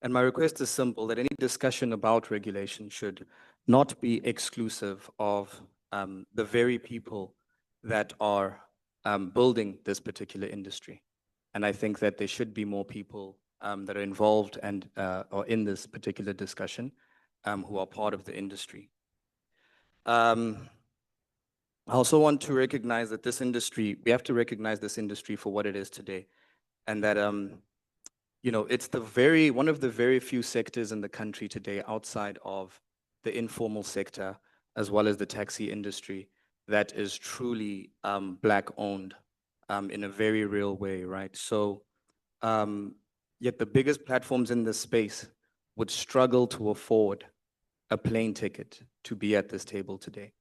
And my request is simple, that any discussion about regulation should not be exclusive of the very people that are building this particular industry. And I think that there should be more people that are involved and or in this particular discussion who are part of the industry. I also want to recognize that this industry, we have to recognize this industry for what it is today. And that it's one of the very few sectors in the country today outside of the informal sector, as well as the taxi industry, that is truly Black owned in a very real way, right? So yet the biggest platforms in this space would struggle to afford a plane ticket to be at this table today.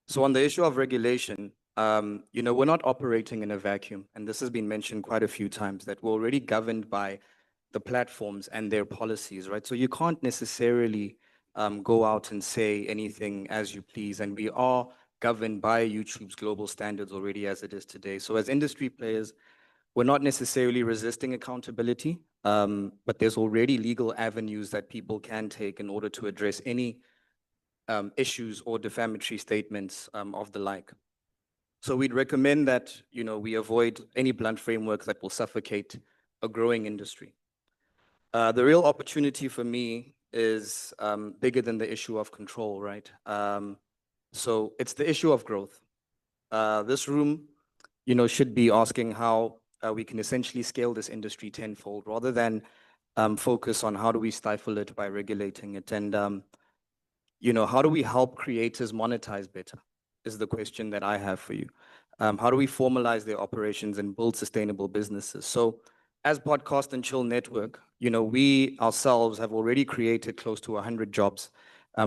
So on the issue of regulation, we're not operating in a vacuum, and this has been mentioned quite a few times, that we're already governed by the platforms and their policies, right? So you can't necessarily go out and say anything as you please, and we are governed by YouTube's global standards already as it is today. So as industry players, we're not necessarily resisting accountability, but there's already legal avenues that people can take in order to address any issues or defamatory statements of the like. So we'd recommend that we avoid any blunt framework that will suffocate a growing industry. The real opportunity for me is bigger than the issue of control, right? So it's the issue of growth. This room, should be asking how we can essentially scale this industry tenfold, rather than focus on how do we stifle it by regulating it. And how do we help creators monetize better is the question that I have for you. How do we formalize their operations and build sustainable businesses? So as Podcast and Chill Network, we ourselves have already created close to 100 jobs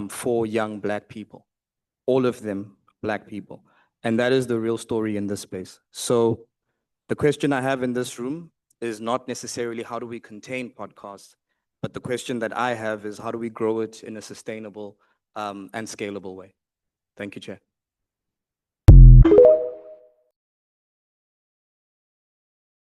for young Black people, all of them Black people. And that is the real story in this space. So the question I have in this room is not necessarily how do we contain podcasts, but the question that I have is how do we grow it in a sustainable and scalable way? Thank you, Chair.